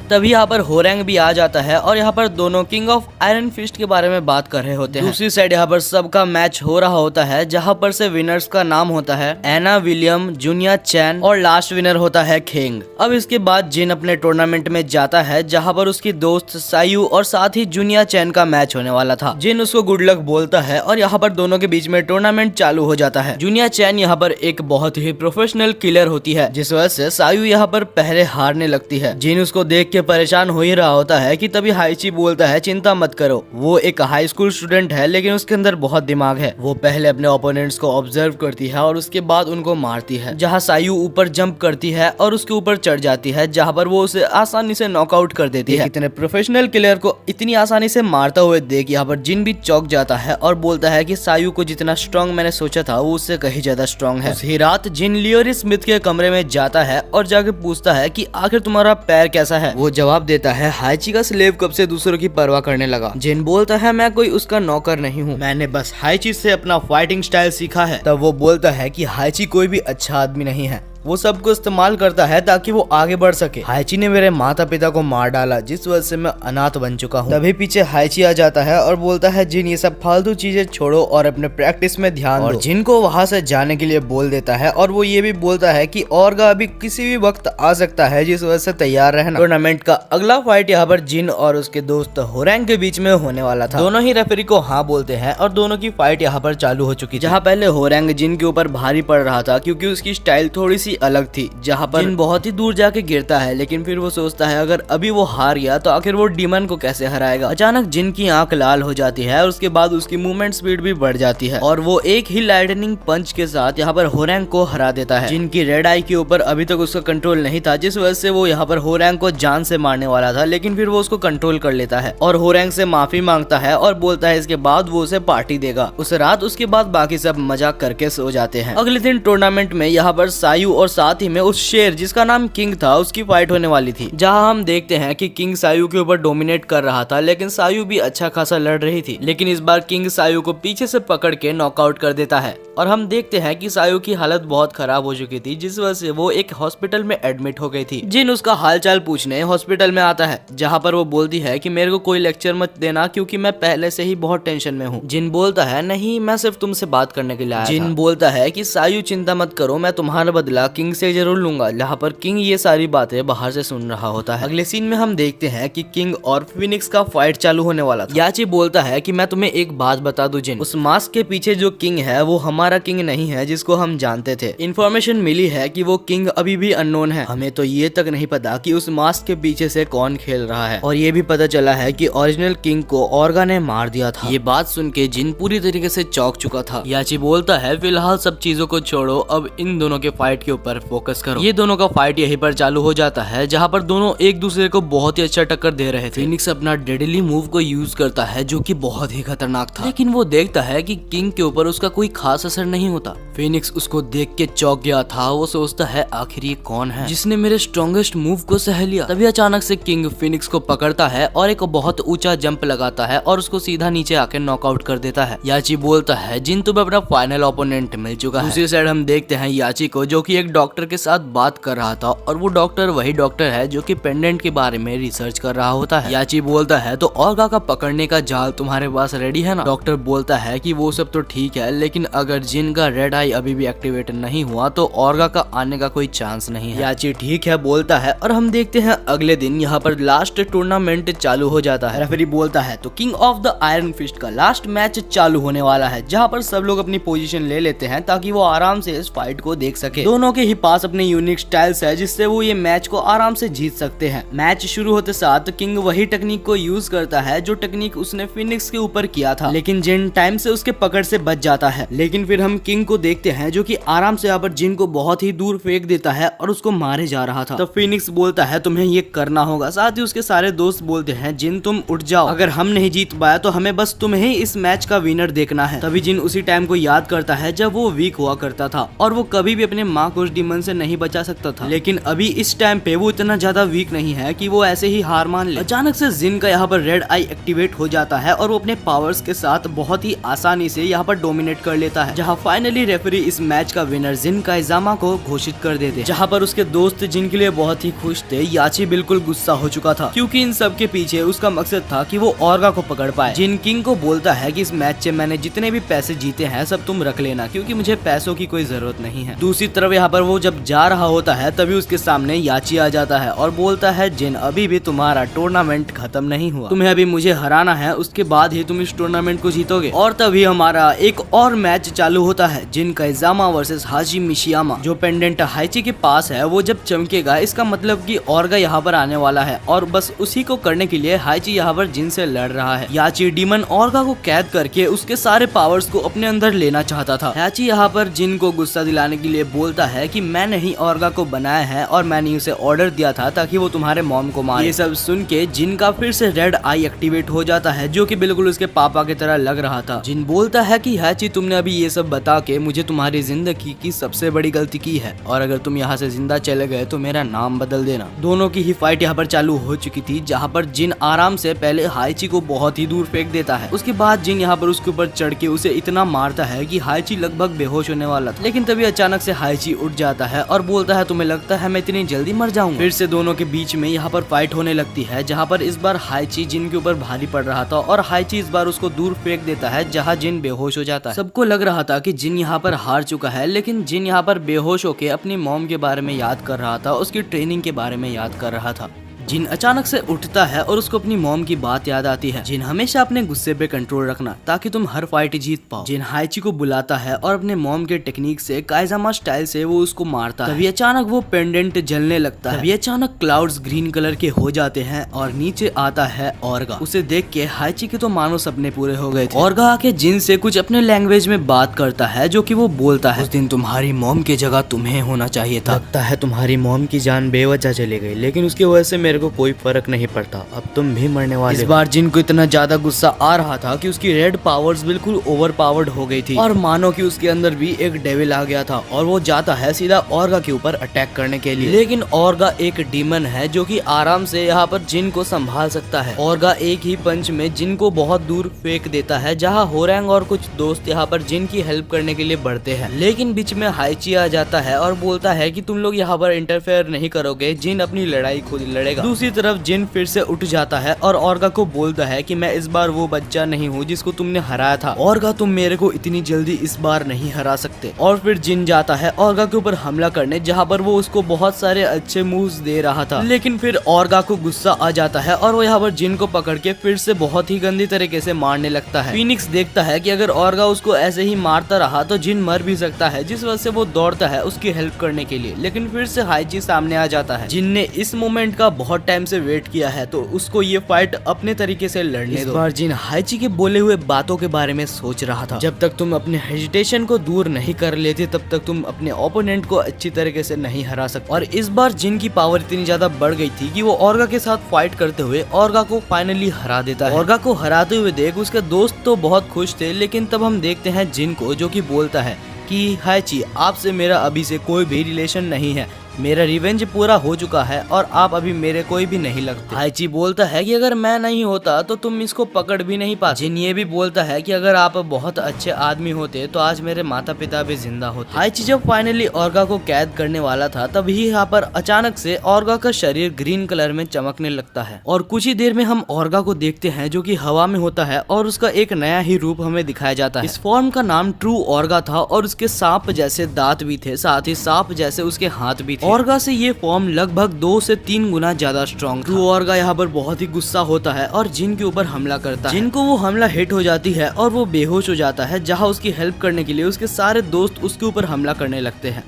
तभी यहाँ पर होरैंग भी आ जाता है और यहाँ पर दोनों किंग ऑफ आयरन फिस्ट के बारे में बात कर रहे होते हैं। दूसरी साइड यहाँ पर सबका मैच हो रहा होता है, जहाँ पर से विनर्स का नाम होता है एना विलियम, जूनिया चैन और लास्ट विनर होता है खेंग। अब इसके बाद जिन अपने टूर्नामेंट में जाता है जहाँ पर उसकी दोस्त सायू और साथ ही जूनिया चैन का मैच होने वाला था। जिन उसको गुड लक बोलता है और यहाँ पर दोनों के बीच में टूर्नामेंट चालू हो जाता है। जूनिया चैन यहाँ पर एक बहुत ही प्रोफेशनल किलर होती है जिस वजह से सायू यहाँ पर पहले हारने लगती है। जिन उसको देख के परेशान हो ही रहा होता है कि तभी हाइची बोलता है चिंता मत करो, वो एक हाई स्कूल स्टूडेंट है लेकिन उसके अंदर बहुत दिमाग है। वो पहले अपने ओपोनेंट्स को ऑब्जर्व करती है और उसके बाद उनको मारती है। जहाँ सायू ऊपर जंप करती है और उसके ऊपर चढ़ जाती है, जहाँ पर वो उसे आसानी से नॉकआउट कर देती है। इतने प्रोफेशनल किलर को इतनी आसानी से मारता हुए देख यहाँ पर जिन भी चौंक जाता है और बोलता है कि सायू को जितना स्ट्रॉन्ग मैंने सोचा था वो उससे कहीं ज्यादा स्ट्रॉन्ग है। उसी रात जिन लियोरी स्मिथ के कमरे में जाता है और जाके पूछता है कि आखिर तुम्हारा पैर कैसा है। वो जवाब देता है हाइची का स्लेव कब से दूसरों की परवाह करने लगा। जिन बोलता है मैं कोई उसका नौकर नहीं हूँ, मैंने बस हाइची से अपना फाइटिंग स्टाइल सीखा है। तब वो बोलता है कि हाइची कोई भी अच्छा आदमी नहीं है, वो सबको इस्तेमाल करता है ताकि वो आगे बढ़ सके। हाइची ने मेरे माता पिता को मार डाला जिस वजह से मैं अनाथ बन चुका हूँ। तभी पीछे हाइची आ जाता है और बोलता है जिन ये सब फालतू चीजें छोड़ो और अपने प्रैक्टिस में ध्यान दो। जिन को वहाँ से जाने के लिए बोल देता है और वो ये भी बोलता है कि ओर्गा अभी किसी भी वक्त आ सकता है जिस वजह से तैयार रहना। टूर्नामेंट का अगला फाइट यहाँ पर जिन और उसके दोस्त होरैंग के बीच में होने वाला था। दोनों ही रेफरी को हाँ बोलते हैं और दोनों की फाइट यहाँ पर चालू हो चुकी है। जहाँ पहले होरैंग जिन के ऊपर भारी पड़ रहा था क्योंकि उसकी स्टाइल थोड़ी सी ही अलग थी, जहाँ पर जिन बहुत ही दूर जाके गिरता है, लेकिन फिर वो सोचता है अगर अभी वो हार गया तो आखिर वो डीमन को कैसे हराएगा। अचानक जिन की आंख लाल हो जाती है और उसके बाद उसकी मूवमेंट स्पीड भी बढ़ जाती है और वो एक ही लाइटनिंग पंच के साथ यहाँ पर होरैंग को हरा देता है। जिनकी रेड आई के ऊपर अभी तक उसका कंट्रोल नहीं था, जिस वजह से वो यहाँ पर होरैंग को जान से मारने वाला था, लेकिन फिर वो उसको कंट्रोल कर लेता है और होरैंग से माफी मांगता है और बोलता है इसके बाद वो उसे पार्टी देगा। उस रात उसके बाद बाकी सब मजाक करके सो जाते हैं। अगले दिन टूर्नामेंट में यहाँ पर सायू और साथ ही में उस शेर जिसका नाम किंग था उसकी फाइट होने वाली थी, जहाँ हम देखते हैं कि किंग सायू के ऊपर डोमिनेट कर रहा था, लेकिन सायू भी अच्छा खासा लड़ रही थी। लेकिन इस बार किंग सायू को पीछे से पकड़ के नॉकआउट कर देता है और हम देखते हैं कि सायू की हालत बहुत खराब हो चुकी थी, जिस वजह से वो एक हॉस्पिटल में एडमिट हो गई थी। जिन उसका हालचाल पूछने हॉस्पिटल में आता है, जहाँ पर वो बोलती है कि मेरे को कोई लेक्चर मत देना क्योंकि मैं पहले से ही बहुत टेंशन में हूँ। जिन बोलता है नहीं, मैं सिर्फ तुमसे बात करने के लिए आया था। जिन बोलता है कि सायू चिंता मत करो, मैं तुम्हारा बदला किंग से जरूर लूंगा। जहाँ पर किंग ये सारी बातें बाहर से सुन रहा होता है। अगले सीन में हम देखते हैं कि किंग और फिनिक्स का फाइट चालू होने वाला था। याची बोलता है कि मैं तुम्हें एक बात बता दूं जिन, उस मास्क के पीछे जो किंग है वो हमारा किंग नहीं है जिसको हम जानते थे। इन्फॉर्मेशन मिली है कि वो किंग अभी भी अननोन है, हमें तो ये तक नहीं पता कि उस मास्क के पीछे से कौन खेल रहा है। और ये भी पता चला है कि ओरिजिनल किंग को ऑर्गा ने मार दिया था। ये बात सुन के जिन पूरी तरीके से चौंक चुका था। याची बोलता है फिलहाल सब चीजों को छोड़ो, अब इन दोनों के फाइट के ऊपर फोकस करो। ये दोनों का फाइट यहीं पर चालू हो जाता है, जहाँ पर दोनों एक दूसरे को बहुत ही अच्छा टक्कर दे रहे थे। फिनिक्स अपना डेडली मूव को यूज करता है जो कि बहुत ही खतरनाक था, लेकिन वो देखता है कि किंग के ऊपर उसका कोई खास असर नहीं होता। फिनिक्स उसको देख के चौंक गया था। वो सोचता है आखिर ये कौन है जिसने मेरे स्ट्रॉन्गेस्ट मूव को सह लिया। तभी अचानक से किंग फिनिक्स को पकड़ता है और एक बहुत ऊंचा जंप लगाता है और उसको सीधा नीचे आके नॉकआउट कर देता है। याची बोलता है जिन तुम्हें अपना फाइनल ओपोनेंट मिल चुका है। दूसरी साइड हम देखते हैं याची को, जो कि एक डॉक्टर के साथ बात कर रहा था और वो डॉक्टर वही डॉक्टर है जो कि पेंडेंट के बारे में रिसर्च कर रहा होता है। याची बोलता है तो ऑर्गा का पकड़ने का जाल तुम्हारे पास रेडी है ना। डॉक्टर बोलता है कि वो सब तो ठीक है, लेकिन अगर जिन का रेड आई अभी भी एक्टिवेट नहीं हुआ तो ऑर्गा का आने का कोई चांस नहीं है। याची ठीक है बोलता है और हम देखते हैं अगले दिन यहाँ पर लास्ट टूर्नामेंट चालू हो जाता है। रेफरी बोलता है तो King of the Iron Fist का लास्ट मैच चालू होने वाला है, जहाँ पर सब लोग अपनी पोजीशन ले लेते हैं ताकि वो आराम से इस फाइट को देख सके। दोनों के ही पास अपने यूनिक स्टाइल्स है जिससे वो ये मैच को आराम से जीत सकते हैं। मैच शुरू होते साथ किंग वही टेक्निक को यूज करता है जो टेक्निक उसने फिनिक्स के ऊपर किया था, लेकिन जिन टाइम से उसके पकड़ से बच जाता है। लेकिन फिर हम किंग को देखते हैं जो कि आराम से यहाँ पर जिन को बहुत ही दूर फेंक देता है और उसको मारे जा रहा था। तो फिनिक्स बोलता है तुम्हें ये करना होगा। साथ ही उसके सारे दोस्त बोलते हैं जिन तुम उठ जाओ, अगर हम नहीं जीत पाया तो हमें बस तुम्हें ही इस मैच का विनर देखना है। तभी जिन उसी टाइम को याद करता है जब वो वीक हुआ करता था और वो कभी भी अपने माँ को उस डीमन से नहीं बचा सकता था, लेकिन अभी इस टाइम पे वो इतना ज्यादा वीक नहीं है कि वो ऐसे ही हार मान ले। अचानक से जिन का यहाँ पर रेड आई एक्टिवेट हो जाता है और वो अपने पावर्स के साथ बहुत ही आसानी से यहाँ पर डोमिनेट कर लेता है, जहाँ फाइनली रेफरी इस मैच का विनर जिन काइजामा को घोषित कर देते। जहाँ पर उसके दोस्त जिनके लिए बहुत ही खुश थे, याची बिल्कुल गुस्सा हो चुका था क्योंकि इन सब के पीछे उसका मकसद था कि वो ऑर्गा को पकड़ पाए। जिन किंग को बोलता है कि इस मैच से मैंने जितने भी पैसे जीते हैं सब तुम रख लेना क्योंकि मुझे पैसों की कोई जरूरत नहीं है। दूसरी तरफ यहाँ पर वो जब जा रहा होता है तभी उसके सामने याची आ जाता है और बोलता है जिन अभी भी तुम्हारा टूर्नामेंट खत्म नहीं हुआ, तुम्हें अभी मुझे हराना है, उसके बाद ही तुम इस टूर्नामेंट को जीतोगे। और तभी हमारा एक और मैच चालू होता है, जिन काइजामा वर्सेस हाजी मिशियामा। जो पेंडेंट हाइची के पास है वो जब चमकेगा इसका मतलब कि ऑर्गा यहाँ पर आने वाला है और बस उसी को करने के लिए हाइची यहाँ पर जिन से लड़ रहा है। याची डीमन ऑर्गा को कैद करके उसके सारे पावर्स को अपने अंदर लेना चाहता था। याची यहाँ पर जिन को गुस्सा दिलाने के लिए बोलता है कि मैंने ही ऑर्गा को बनाया है और मैंने उसे ऑर्डर दिया था ताकि वो तुम्हारे मॉम को मारे। ये सब सुन के जिन का फिर से रेड आई एक्टिवेट हो जाता है जो कि बिल्कुल उसके पापा की तरह लग रहा था। जिन बोलता है कि याची तुमने अभी ये सब बता के मुझे तुम्हारी जिंदगी की सबसे बड़ी गलती की है और अगर तुम यहाँ से जिंदा चले गए तो मेरा नाम बदल देना। दोनों की ही फाइट यहाँ पर चालू हो चुकी थी, जहाँ पर जिन आराम से पहले हाइची को बहुत ही दूर फेंक देता है। उसके बाद जिन यहाँ पर उसके ऊपर चढ़ के उसे इतना मारता है कि हाइची लगभग बेहोश होने वाला था, लेकिन तभी अचानक से हाइची उठ जाता है और बोलता है तुम्हें लगता है मैं इतनी जल्दी मर जाऊंगा। फिर से दोनों के बीच में यहाँ पर फाइट होने लगती है, जहाँ पर इस बार हाइची जिन के ऊपर भारी पड़ रहा था और हाइची इस बार उसको दूर फेंक देता है, जहाँ जिन बेहोश हो जाता है। सबको लग रहा था कि जिन यहाँ पर हार चुका है, लेकिन जिन यहाँ पर बेहोश होके अपनी मॉम के बारे में याद कर रहा था, उसकी ट्रेनिंग के बारे में याद कर रहा था। जिन अचानक से उठता है और उसको अपनी मॉम की बात याद आती है। जिन हमेशा अपने गुस्से पे कंट्रोल रखना ताकि तुम हर फाइट जीत पाओ। जिन हाइची को बुलाता है और अपने मॉम के टेक्निक से काइजामा स्टाइल से वो उसको मारता है। तभी अचानक वो पेंडेंट जलने लगता है। तभी अचानक क्लाउड्स ग्रीन कलर के हो जाते हैं और नीचे आता है ऑर्गा। उसे देख के हाइची के तो मानो सपने पूरे हो गए थे। ऑर्गा आके जिन से कुछ अपने लैंग्वेज में बात करता है, जो कि वो बोलता है, उस दिन तुम्हारी मॉम की जगह तुम्हें होना चाहिए था। लगता है तुम्हारी मॉम की जान बेवजह चली गई, लेकिन उसकी वजह से मेरे को कोई फर्क नहीं पड़ता। अब तुम भी मरने वाले। इस बार जिन को इतना ज्यादा गुस्सा आ रहा था कि उसकी रेड पावर्स बिल्कुल ओवर पावर्ड हो गई थी और मानो कि उसके अंदर भी एक डेविल आ गया था और वो जाता है सीधा ऑर्गा के ऊपर अटैक करने के लिए। लेकिन ऑर्गा एक डीमन है जो कि आराम से यहाँ पर जिन को संभाल सकता है। ऑर्गा एक ही पंच में जिन को बहुत दूर फेंक देता है, जहाँ होरैंग और कुछ दोस्त यहाँ पर जिन की हेल्प करने के लिए बढ़ते हैं। लेकिन बीच में हाइची आ जाता है और बोलता है कि तुम लोग यहाँ पर इंटरफेयर नहीं करोगे, जिन अपनी लड़ाई खुद लड़ेगा। दूसरी तरफ जिन फिर से उठ जाता है और ऑर्गा को बोलता है कि मैं इस बार वो बच्चा नहीं हूँ जिसको तुमने हराया था। ऑर्गा, तुम मेरे को इतनी जल्दी इस बार नहीं हरा सकते। और फिर जिन जाता है ऑर्गा के ऊपर हमला करने, जहाँ पर वो उसको बहुत सारे अच्छे मूव्स दे रहा था। लेकिन फिर ऑर्गा को गुस्सा आ जाता है और वो यहाँ पर जिन को पकड़ के फिर से बहुत ही गंदी तरीके से मारने लगता है। फीनिक्स देखता है कि अगर ऑर्गा उसको ऐसे ही मारता रहा तो जिन मर भी सकता है, जिस वजह से वो दौड़ता है उसकी हेल्प करने के लिए। लेकिन फिर से हाइची सामने आ जाता है। जिन ने इस मोमेंट का बहुत टाइम से वेट किया है, तो उसको ये फाइट अपने तरीके से लड़ने दो। इस बार जिन हाइची के बोले हुए बातों के बारे में सोच रहा था। जब तक तुम अपने हेजिटेशन को दूर नहीं कर लेते, तब तक तुम अपने ओपोनेंट को अच्छी तरीके से नहीं हरा सकते। और इस बार जिन की पावर इतनी ज्यादा बढ़ गई थी कि वो ऑर्गा के साथ फाइट करते हुए ऑर्गा को फाइनली हरा देता है। ऑर्गा को हराते हुए देख उसके दोस्त तो बहुत खुश थे, लेकिन तब हम देखते हैं जिन को, जो कि बोलता है कि हाइची, आपसे मेरा अभी से कोई भी रिलेशन नहीं है। मेरा रिवेंज पूरा हो चुका है और आप अभी मेरे कोई भी नहीं लगते। हाइची बोलता है कि अगर मैं नहीं होता तो तुम इसको पकड़ भी नहीं पाते। जिन ये भी बोलता है कि अगर आप बहुत अच्छे आदमी होते तो आज मेरे माता पिता भी जिंदा होते। हाइची जब फाइनली ऑर्गा को कैद करने वाला था, तभी यहाँ पर अचानक से ऑर्गा का शरीर ग्रीन कलर में चमकने लगता है और कुछ ही देर में हम ऑर्गा को देखते हैं, जो कि हवा में होता है और उसका एक नया ही रूप हमें दिखाया जाता है। इस फॉर्म का नाम ट्रू ऑर्गा था और उसके सांप जैसे दांत भी थे, साथ ही सांप जैसे उसके हाथ भी थे। ऑर्गा से ये फॉर्म लगभग 2 से 3 गुना ज्यादा स्ट्रॉन्ग। ट्रू ऑर्गा यहाँ पर बहुत ही गुस्सा होता है और जिन के ऊपर हमला करता है। जिन को वो हमला हिट हो जाती है और वो बेहोश हो जाता है, जहाँ उसकी हेल्प करने के लिए उसके सारे दोस्त उसके ऊपर हमला करने लगते हैं।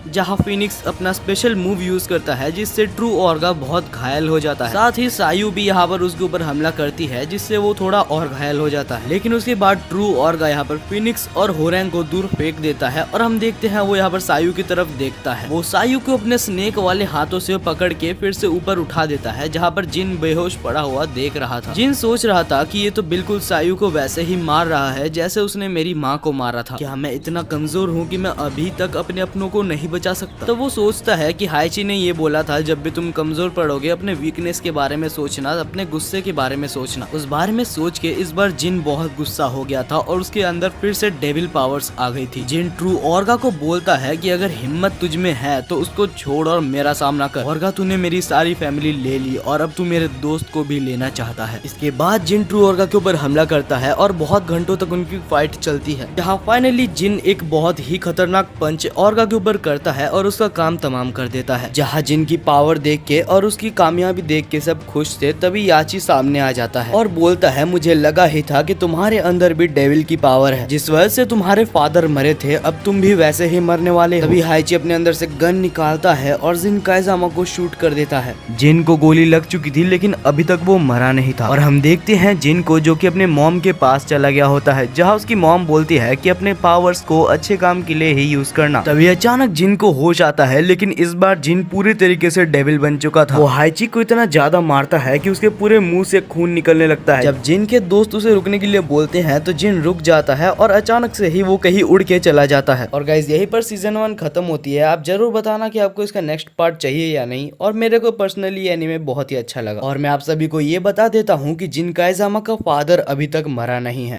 जहाँ फिनिक्स अपना स्पेशल मूव यूज करता है, जिससे ट्रू ऑर्गा बहुत घायल हो जाता है। साथ ही सायू भी यहाँ पर उसके ऊपर हमला करती है, जिससे वो थोड़ा और घायल हो जाता है। लेकिन उसके बाद ट्रू ऑर्गा यहाँ पर फिनिक्स और होरैंग को दूर फेंक देता है और हम देखते हैं वो यहाँ पर सायू की तरफ देखता है। वो सायू को अपने स्नेक वाले हाथों से पकड़ के फिर से ऊपर उठा देता है, जहाँ पर जिन बेहोश पड़ा हुआ देख रहा था। जिन सोच रहा था कि ये तो बिल्कुल सायू को वैसे ही मार रहा है जैसे उसने मेरी माँ को मारा था। क्या मैं इतना कमजोर हूँ कि मैं अभी तक अपने अपनों को नहीं बचा सकता? तो वो सोचता है कि हाइची ने ये बोला था, जब भी तुम कमजोर पड़ोगे अपने वीकनेस के बारे में सोचना, अपने गुस्से के बारे में सोचना। उस बारे में सोच के इस बार जिन बहुत गुस्सा हो गया था और उसके अंदर फिर से डेविल पावर्स आ गई थी। जिन ट्रू ऑर्गा को बोलता है कि अगर हिम्मत तुझ में है तो उसको छोड़ और मेरा सामना कर। ऑर्गा, तूने मेरी सारी फैमिली ले ली और अब तू मेरे दोस्त को भी लेना चाहता है। इसके बाद जिन ट्रू ऑर्गा के ऊपर हमला करता है और बहुत घंटों तक उनकी फाइट चलती है, जहाँ फाइनली जिन एक बहुत ही खतरनाक पंच ऑर्गा के ऊपर करता है और उसका काम तमाम कर देता है। जहाँ जिन की पावर देख के और उसकी कामयाबी देख के सब खुश थे, तभी याची सामने आ जाता है और बोलता है, मुझे लगा ही था कि तुम्हारे अंदर भी डेविल की पावर है, जिस वजह से तुम्हारे फादर मरे थे, अब तुम भी वैसे ही मरने वाले हो। तभी हाइची अपने अंदर से गन निकालता है और जिन काइजामा को शूट कर देता है। जिन को गोली लग चुकी थी, लेकिन अभी तक वो मरा नहीं था। और हम देखते हैं जिन को, जो कि अपने मॉम के पास चला गया होता है, जहाँ उसकी मॉम बोलती है कि अपने पावर्स को अच्छे काम के लिए ही यूज करना। तभी अचानक जिन को होश आता है, लेकिन इस बार जिन पूरी तरीके से डेविल बन चुका था। वो हाइची को इतना ज्यादा मारता है कि उसके पूरे मुंह से खून निकलने लगता है। जब जिन के दोस्त उसे रुकने के लिए बोलते हैं तो जिन रुक जाता है और अचानक से ही वो कहीं उड़ के चला जाता है। और गाइस, यहीं पर सीजन 1 खत्म होती है। आप जरूर बताना कि आपको इसका नेक्स्ट पार्ट चाहिए या नहीं। और मेरे को पर्सनली ये एनीमे बहुत ही अच्छा लगा। और मैं आप सभी को ये बता देता हूँ कि जिन काइजामा का फादर अभी तक मरा नहीं है।